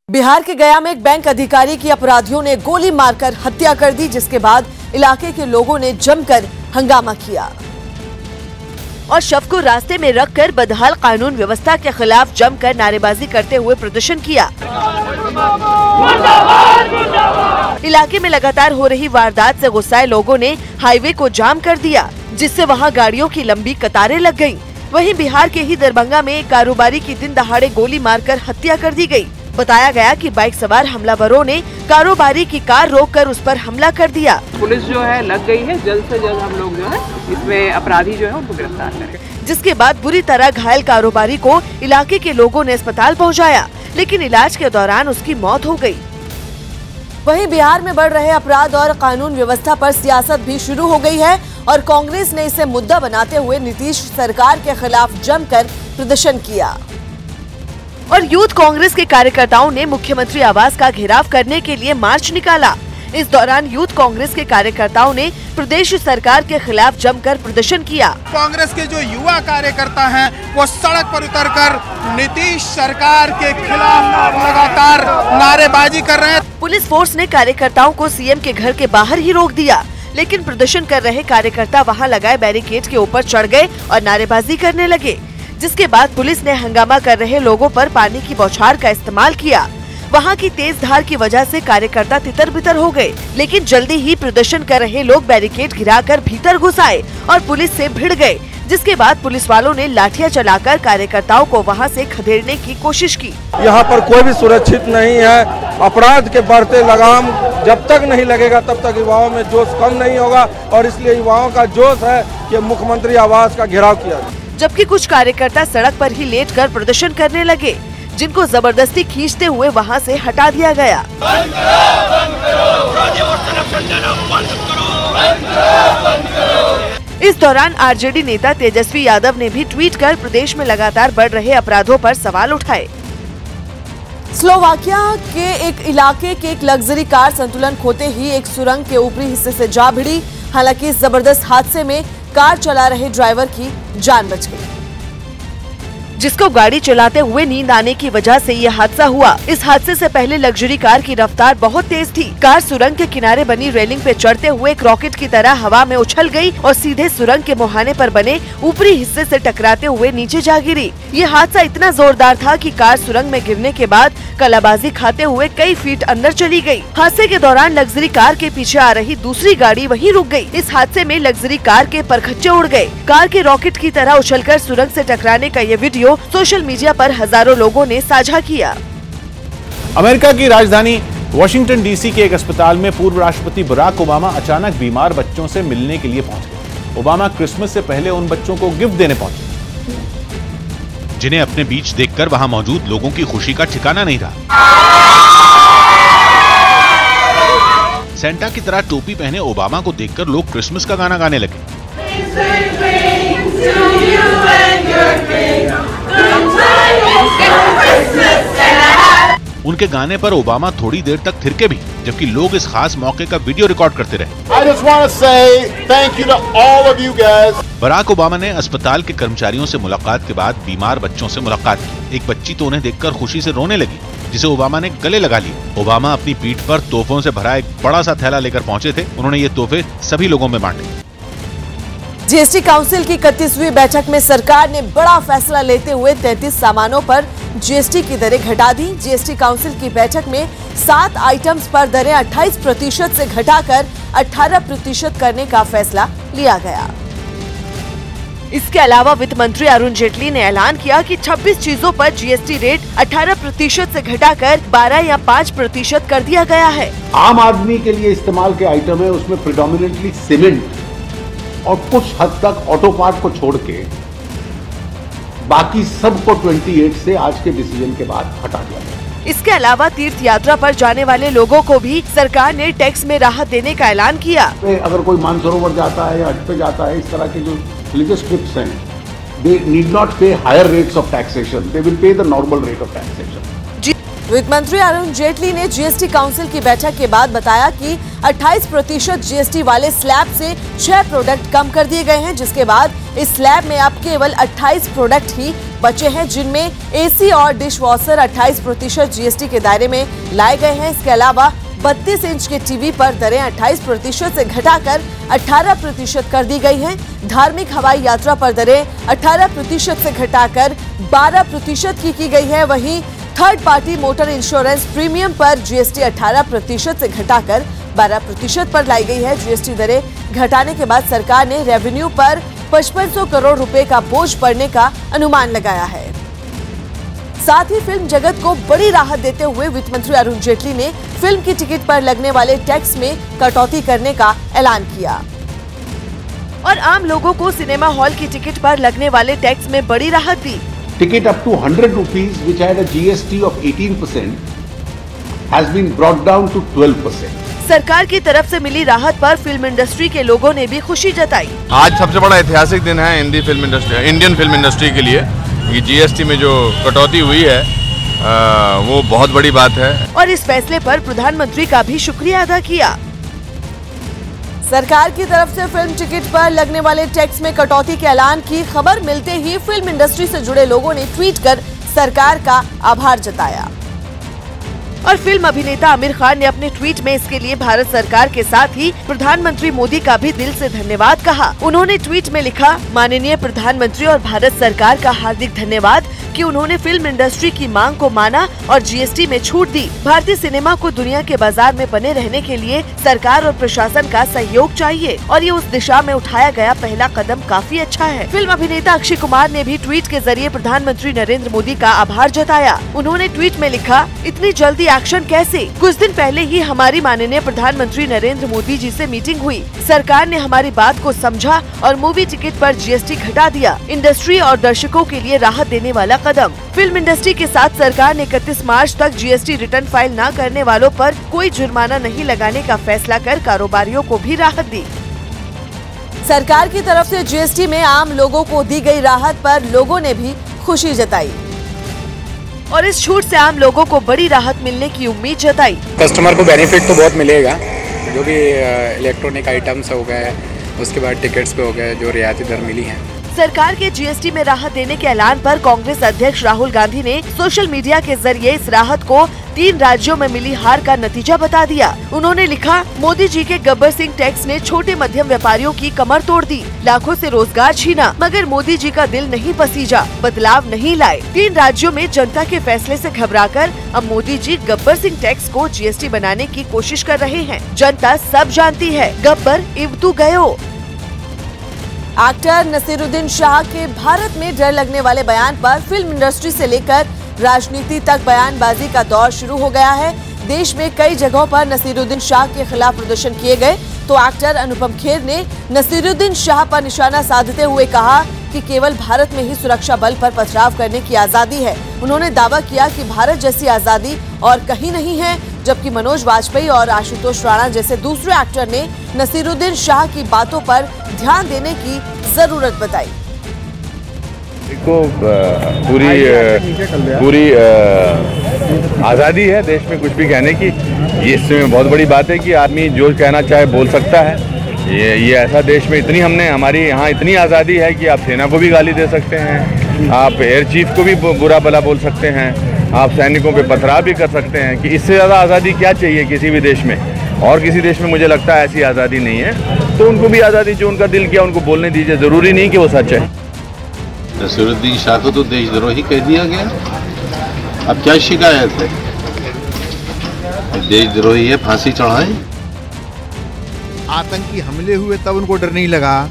बिहार के गया में एक बैंक अधिकारी की अपराधियों ने गोली मारकर हत्या कर दी, जिसके बाद इलाके के लोगों ने जमकर हंगामा किया और शव को रास्ते में रखकर बदहाल कानून व्यवस्था के खिलाफ जमकर नारेबाजी करते हुए प्रदर्शन किया। इलाके में लगातार हो रही वारदात से गुस्साए लोगों ने हाईवे को जाम कर दिया, जिससे वहां गाड़ियों की लंबी कतारें लग गईं। वहीं बिहार के ही दरभंगा में एक कारोबारी की दिन दहाड़े गोली मारकर हत्या कर दी गई। बताया गया कि बाइक सवार हमलावरों ने कारोबारी की कार रोककर उस पर हमला कर दिया। पुलिस जो है लग गई है, जल्द से जल्द हम लोग जो है इसमें अपराधी जो है उनको गिरफ्तार करें। जिसके बाद बुरी तरह घायल कारोबारी को इलाके के लोगों ने अस्पताल पहुंचाया, लेकिन इलाज के दौरान उसकी मौत हो गई। वहीं बिहार में बढ़ रहे अपराध और कानून व्यवस्था पर सियासत भी शुरू हो गई है और कांग्रेस ने इसे मुद्दा बनाते हुए नीतीश सरकार के खिलाफ जमकर प्रदर्शन किया और यूथ कांग्रेस के कार्यकर्ताओं ने मुख्यमंत्री आवास का घेराव करने के लिए मार्च निकाला। इस दौरान यूथ कांग्रेस के कार्यकर्ताओं ने प्रदेश सरकार के खिलाफ जमकर प्रदर्शन किया। कांग्रेस के जो युवा कार्यकर्ता हैं वो सड़क पर उतरकर नीतीश सरकार के खिलाफ लगातार नारेबाजी कर रहे हैं। पुलिस फोर्स ने कार्यकर्ताओं को सीएम के घर के बाहर ही रोक दिया, लेकिन प्रदर्शन कर रहे कार्यकर्ता वहां लगाए बैरिकेड के ऊपर चढ़ गए और नारेबाजी करने लगे, जिसके बाद पुलिस ने हंगामा कर रहे लोगों पर पानी की बौछार का इस्तेमाल किया। वहां की तेज धार की वजह से कार्यकर्ता तितर-बितर हो गए, लेकिन जल्दी ही प्रदर्शन कर रहे लोग बैरिकेड गिराकर भीतर घुस आए और पुलिस से भिड़ गए, जिसके बाद पुलिस वालों ने लाठियां चलाकर कार्यकर्ताओं को वहां से खदेड़ने की कोशिश की। यहाँ पर कोई भी सुरक्षित नहीं है। अपराध के बढ़ते लगाम जब तक नहीं लगेगा तब तक युवाओं में जोश कम नहीं होगा और इसलिए युवाओं का जोश है कि मुख्यमंत्री आवास का घेराव किया जाए। जबकि कुछ कार्यकर्ता सड़क पर ही लेटकर प्रदर्शन करने लगे, जिनको जबरदस्ती खींचते हुए वहां से हटा दिया गया। इस दौरान आरजेडी नेता तेजस्वी यादव ने भी ट्वीट कर प्रदेश में लगातार बढ़ रहे अपराधों पर सवाल उठाए। स्लोवाकिया के एक इलाके के एक लग्जरी कार संतुलन खोते ही एक सुरंग के ऊपरी हिस्से से जा भिड़ी। हालांकि इस जबरदस्त हादसे में कार चला रहे ड्राइवर की जान बच गई, जिसको गाड़ी चलाते हुए नींद आने की वजह से यह हादसा हुआ। इस हादसे से पहले लग्जरी कार की रफ्तार बहुत तेज थी। कार सुरंग के किनारे बनी रेलिंग पे चढ़ते हुए एक रॉकेट की तरह हवा में उछल गई और सीधे सुरंग के मुहाने पर बने ऊपरी हिस्से से टकराते हुए नीचे जा गिरी। ये हादसा इतना जोरदार था कि कार सुरंग में गिरने के बाद कलाबाजी खाते हुए कई फीट अंदर चली गई। हादसे के दौरान लग्जरी कार के पीछे आ रही दूसरी गाड़ी वहीं रुक गई। इस हादसे में लग्जरी कार के परखच्चे उड़ गए। कार के रॉकेट की तरह उछलकर सुरंग से टकराने का ये वीडियो सोशल मीडिया पर हजारों लोगों ने साझा किया। अमेरिका की राजधानी वॉशिंगटन डीसी के एक अस्पताल में पूर्व राष्ट्रपति बराक ओबामा अचानक बीमार बच्चों से मिलने के लिए पहुंच गए। ओबामा क्रिसमस से पहले उन बच्चों को गिफ्ट देने पहुंचे, जिन्हें अपने बीच देखकर वहां मौजूद लोगों की खुशी का ठिकाना नहीं रहा। सेंटा की तरह टोपी पहने ओबामा को देखकर लोग क्रिसमस का गाना गाने लगे। उनके गाने पर ओबामा थोड़ी देर तक थिरके भी, जबकि लोग इस खास मौके का वीडियो रिकॉर्ड करते रहे। बराक ओबामा ने अस्पताल के कर्मचारियों से मुलाकात के बाद बीमार बच्चों से मुलाकात की। एक बच्ची तो उन्हें देखकर खुशी से रोने लगी, जिसे ओबामा ने गले लगा लिया। ओबामा अपनी पीठ पर तोहफों से भरा एक बड़ा सा थैला लेकर पहुंचे थे। उन्होंने ये तोहफे सभी लोगों में बांटे। जीएसटी काउंसिल की 31वीं बैठक में सरकार ने बड़ा फैसला लेते हुए 33 सामानों पर जीएसटी की दरें घटा दी। जीएसटी काउंसिल की बैठक में 7 आइटम्स पर दरें 28% से घटाकर 18% करने का फैसला लिया गया। इसके अलावा वित्त मंत्री अरुण जेटली ने ऐलान किया कि 26 चीजों पर जीएसटी रेट 18% से घटाकर 12 या 5% कर दिया गया है। आम आदमी के लिए इस्तेमाल के आइटम है, उसमें प्रेडोमिनेंटली सीमेंट और कुछ हद तक ऑटो पार्ट को छोड़ के बाकी सबको 28 से आज के डिसीजन के बाद हटा दिया गया। इसके अलावा तीर्थ यात्रा पर जाने वाले लोगों को भी सरकार ने टैक्स में राहत देने का ऐलान किया। अगर कोई मानसरोवर जाता है या हज पे जाता है, इस तरह के जो रिलीजियस ट्रिप्स हैं, they need not pay higher rates of taxation, they will pay the normal rate of taxation. वित्त मंत्री अरुण जेटली ने जीएसटी काउंसिल की बैठक के बाद बताया कि 28% जीएसटी वाले स्लैब से 6 प्रोडक्ट कम कर दिए गए हैं, जिसके बाद इस स्लैब में अब केवल 28 प्रोडक्ट ही बचे हैं, जिनमें एसी और डिश वॉशर 28% जीएसटी के दायरे में लाए गए हैं। इसके अलावा 32 इंच के टीवी पर दरें 28% से घटाकर 18% कर दी गई हैं। धार्मिक हवाई यात्रा पर दरें 18% से घटाकर 12% की गई है। वहीं third party motor insurance premium पर जीएसटी 18% से घटाकर 12% पर लाई गई है। जीएसटी दरें घटाने के बाद सरकार ने रेवेन्यू पर 5500 करोड़ रुपए का बोझ पड़ने का अनुमान लगाया है। साथ ही फिल्म जगत को बड़ी राहत देते हुए वित्त मंत्री अरुण जेटली ने फिल्म की टिकट पर लगने वाले टैक्स में कटौती करने का ऐलान किया और आम लोगों को सिनेमा हॉल की टिकट पर लगने वाले टैक्स में बड़ी राहत दी। Ticket up to 100 rupees, which had a GST of 18%, has been brought down to 12%. सरकार की तरफ से मिली राहत पर फिल्म इंडस्ट्री के लोगों ने भी खुशी जताई। आज सबसे बड़ा ऐतिहासिक दिन है इंडियन फिल्म इंडस्ट्री के लिए। ये जीएसटी में जो कटौती हुई है वो बहुत बड़ी बात है और इस फैसले पर प्रधानमंत्री का भी शुक्रिया अदा किया। सरकार की तरफ से फिल्म टिकट पर लगने वाले टैक्स में कटौती के ऐलान की खबर मिलते ही फिल्म इंडस्ट्री से जुड़े लोगों ने ट्वीट कर सरकार का आभार जताया और फिल्म अभिनेता आमिर खान ने अपने ट्वीट में इसके लिए भारत सरकार के साथ ही प्रधानमंत्री मोदी का भी दिल से धन्यवाद कहा। उन्होंने ट्वीट में लिखा, माननीय प्रधानमंत्री और भारत सरकार का हार्दिक धन्यवाद कि उन्होंने फिल्म इंडस्ट्री की मांग को माना और जीएसटी में छूट दी। भारतीय सिनेमा को दुनिया के बाजार में बने रहने के लिए सरकार और प्रशासन का सहयोग चाहिए और ये उस दिशा में उठाया गया पहला कदम काफी अच्छा है। फिल्म अभिनेता अक्षय कुमार ने भी ट्वीट के जरिए प्रधानमंत्री नरेंद्र मोदी का आभार जताया। उन्होंने ट्वीट में लिखा, इतनी जल्दी एक्शन कैसे? कुछ दिन पहले ही हमारी माननीय प्रधानमंत्री नरेंद्र मोदी जी से मीटिंग हुई। सरकार ने हमारी बात को समझा और मूवी टिकट पर जीएसटी घटा दिया। इंडस्ट्री और दर्शकों के लिए राहत देने वाला कदम। फिल्म इंडस्ट्री के साथ सरकार ने 31 मार्च तक जीएसटी रिटर्न फाइल न करने वालों पर कोई जुर्माना नहीं लगाने का फैसला कर कारोबारियों को भी राहत दी। सरकार की तरफ से जीएसटी में आम लोगों को दी गई राहत पर लोगों ने भी खुशी जताई और इस छूट से आम लोगों को बड़ी राहत मिलने की उम्मीद जताई। कस्टमर को बेनिफिट तो बहुत मिलेगा, जो भी इलेक्ट्रॉनिक आइटम्स हो गए, उसके बाद टिकट्स पे हो गए, जो रियायती दर मिली है। सरकार के जीएसटी में राहत देने के ऐलान पर कांग्रेस अध्यक्ष राहुल गांधी ने सोशल मीडिया के जरिए इस राहत को 3 राज्यों में मिली हार का नतीजा बता दिया। उन्होंने लिखा, मोदी जी के गब्बर सिंह टैक्स ने छोटे मध्यम व्यापारियों की कमर तोड़ दी, लाखों से रोजगार छीना, मगर मोदी जी का दिल नहीं पसीजा, बदलाव नहीं लाए। 3 राज्यों में जनता के फैसले से घबराकर अब मोदी जी गब्बर सिंह टैक्स को जीएसटी बनाने की कोशिश कर रहे हैं। जनता सब जानती है, गब्बर इवतू गयो। एक्टर नसीरुद्दीन शाह के भारत में डर लगने वाले बयान पर फिल्म इंडस्ट्री से लेकर राजनीति तक बयानबाजी का दौर शुरू हो गया है। देश में कई जगहों पर नसीरुद्दीन शाह के खिलाफ प्रदर्शन किए गए तो एक्टर अनुपम खेर ने नसीरुद्दीन शाह पर निशाना साधते हुए कहा कि केवल भारत में ही सुरक्षा बल पर पथराव करने की आजादी है। उन्होंने दावा किया कि भारत जैसी आजादी और कहीं नहीं है, जबकि मनोज वाजपेयी और आशुतोष राणा जैसे दूसरे एक्टर ने नसीरुद्दीन शाह की बातों पर ध्यान देने की जरूरत बताई। को पूरी आज़ादी है देश में कुछ भी कहने की। ये इसमें बहुत बड़ी बात है कि आदमी जो कहना चाहे बोल सकता है। ये ऐसा देश में हमारी यहाँ इतनी आज़ादी है कि आप सेना को भी गाली दे सकते हैं, आप एयर चीफ को भी बुरा भला बोल सकते हैं, आप सैनिकों पे पथराव भी कर सकते हैं। कि इससे ज़्यादा आज़ादी क्या चाहिए किसी भी देश में? और किसी देश में मुझे लगता है ऐसी आज़ादी नहीं है। तो उनको भी आज़ादी, जो उनका दिल किया उनको बोलने दीजिए, ज़रूरी नहीं कि वो सच है। नसीरुद्दीन शाह को तो देशद्रोही कह दिया गया, अब क्या शिकायत है? देशद्रोही है, फांसी चढ़ाएं। आतंकी हमले हुए तब उनको डर नहीं लगा,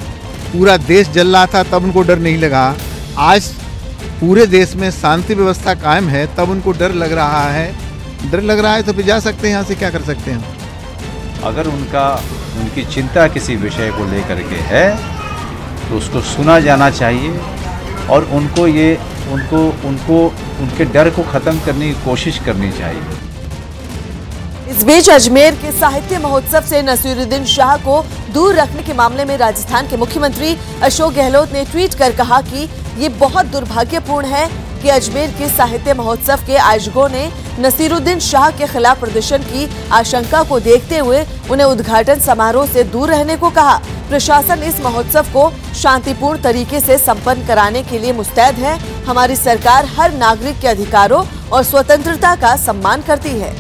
पूरा देश जल रहा था तब उनको डर नहीं लगा। आज पूरे देश में शांति व्यवस्था कायम है तब उनको डर लग रहा है। डर लग रहा है तो फिर जा सकते हैं, यहाँ से क्या कर सकते हैं? अगर उनकी चिंता किसी विषय को लेकर के है तो उसको सुना जाना चाहिए और उनके डर को खत्म करने की कोशिश करनी चाहिए। इस बीच अजमेर के साहित्य महोत्सव से नसीरुद्दीन शाह को दूर रखने के मामले में राजस्थान के मुख्यमंत्री अशोक गहलोत ने ट्वीट कर कहा कि ये बहुत दुर्भाग्यपूर्ण है जबकि अजमेर के साहित्य महोत्सव के आयोजकों ने नसीरुद्दीन शाह के खिलाफ प्रदर्शन की आशंका को देखते हुए उन्हें उद्घाटन समारोह से दूर रहने को कहा। प्रशासन इस महोत्सव को शांतिपूर्ण तरीके से संपन्न कराने के लिए मुस्तैद है। हमारी सरकार हर नागरिक के अधिकारों और स्वतंत्रता का सम्मान करती है।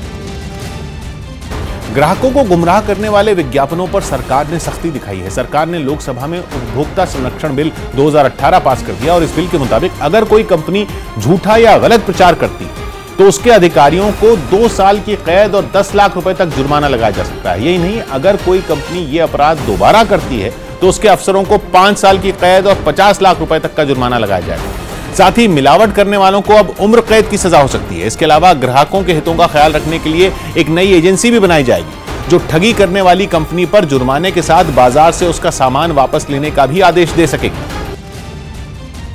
ग्राहकों को गुमराह करने वाले विज्ञापनों पर सरकार ने सख्ती दिखाई है। सरकार ने लोकसभा में उपभोक्ता संरक्षण बिल 2018 पास कर दिया और इस बिल के मुताबिक अगर कोई कंपनी झूठा या गलत प्रचार करती तो उसके अधिकारियों को 2 साल की कैद और 10 लाख रुपए तक जुर्माना लगाया जा सकता है। यही नहीं, अगर कोई कंपनी ये अपराध दोबारा करती है तो उसके अफसरों को 5 साल की कैद और 50 लाख रुपए तक का जुर्माना लगाया जाएगा। साथ ही मिलावट करने वालों को अब उम्र कैद की सजा हो सकती है। इसके अलावा ग्राहकों के हितों का ख्याल रखने के लिए एक नई एजेंसी भी बनाई जाएगी जो ठगी करने वाली कंपनी पर जुर्माने के साथ बाजार से उसका सामान वापस लेने का भी आदेश दे सकेगी।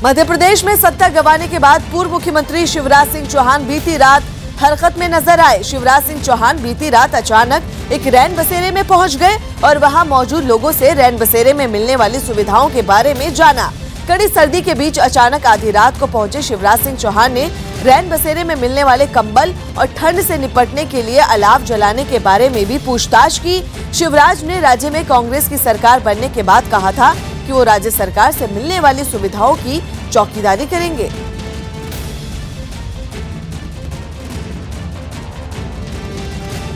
मध्य प्रदेश में सत्ता गंवाने के बाद पूर्व मुख्यमंत्री शिवराज सिंह चौहान बीती रात हरकत में नजर आए। शिवराज सिंह चौहान बीती रात अचानक एक रैन बसेरे में पहुंच गए और वहां मौजूद लोगों से रैन बसेरे में मिलने वाली सुविधाओं के बारे में जाना। कड़ी सर्दी के बीच अचानक आधी रात को पहुंचे शिवराज सिंह चौहान ने रैन बसेरे में मिलने वाले कंबल और ठंड से निपटने के लिए अलाव जलाने के बारे में भी पूछताछ की। शिवराज ने राज्य में कांग्रेस की सरकार बनने के बाद कहा था कि वो राज्य सरकार से मिलने वाली सुविधाओं की चौकीदारी करेंगे।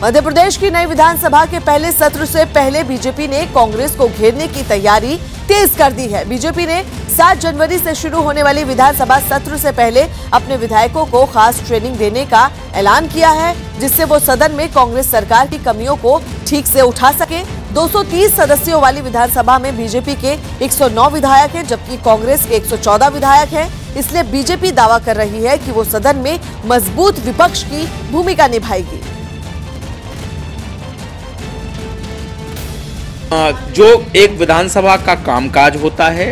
मध्य प्रदेश की नई विधानसभा के पहले सत्र से पहले बीजेपी ने कांग्रेस को घेरने की तैयारी तेज कर दी है। बीजेपी ने 7 जनवरी से शुरू होने वाली विधानसभा सत्र से पहले अपने विधायकों को खास ट्रेनिंग देने का ऐलान किया है, जिससे वो सदन में कांग्रेस सरकार की कमियों को ठीक से उठा सके। 230 सदस्यों वाली विधानसभा में बीजेपी के 109 विधायक हैं, जबकि कांग्रेस के 114 विधायक हैं। इसलिए बीजेपी दावा कर रही है कि वो सदन में मजबूत विपक्ष की भूमिका निभाएगी। जो एक विधानसभा का कामकाज होता है,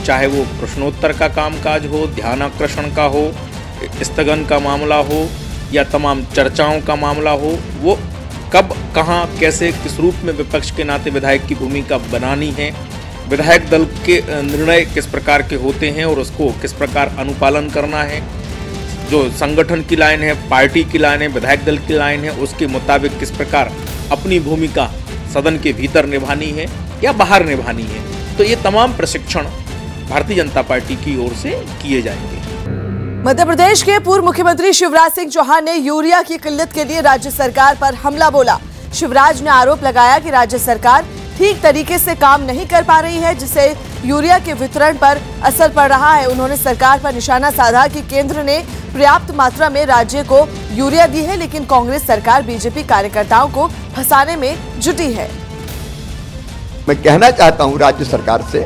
चाहे वो प्रश्नोत्तर का कामकाज हो, ध्यानाकर्षण का हो, स्थगन का मामला हो या तमाम चर्चाओं का मामला हो, वो कब, कहां, कैसे, किस रूप में विपक्ष के नाते विधायक की भूमिका बनानी है, विधायक दल के निर्णय किस प्रकार के होते हैं और उसको किस प्रकार अनुपालन करना है, जो संगठन की लाइन है, पार्टी की लाइन है, विधायक दल की लाइन है, उसके मुताबिक किस प्रकार अपनी भूमिका सदन के भीतर निभानी है या बाहर निभानी है। तो ये तमाम प्रशिक्षण भारतीय जनता पार्टी की ओर से किए जाएंगे। मध्य प्रदेश के पूर्व मुख्यमंत्री शिवराज सिंह चौहान ने यूरिया की किल्लत के लिए राज्य सरकार पर हमला बोला। शिवराज ने आरोप लगाया कि राज्य सरकार ठीक तरीके से काम नहीं कर पा रही है, जिससे यूरिया के वितरण पर असर पड़ रहा है। उन्होंने सरकार पर निशाना साधा कि केंद्र ने पर्याप्त मात्रा में राज्य को यूरिया दी है, लेकिन कांग्रेस सरकार बीजेपी कार्यकर्ताओं को फंसाने में जुटी है। मैं कहना चाहता हूं राज्य सरकार से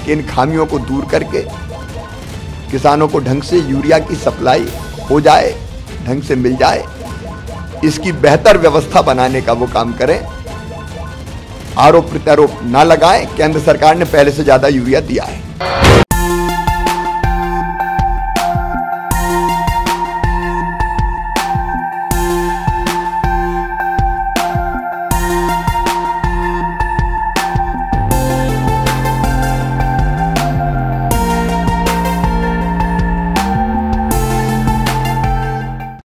कि इन खामियों को दूर करके किसानों को ढंग से यूरिया की सप्लाई हो जाए, ढंग से मिल जाए, इसकी बेहतर व्यवस्था बनाने का वो काम करें। आरोप प्रत्यारोप ना लगाएं। केंद्र सरकार ने पहले से ज्यादा यूरिया दिया है।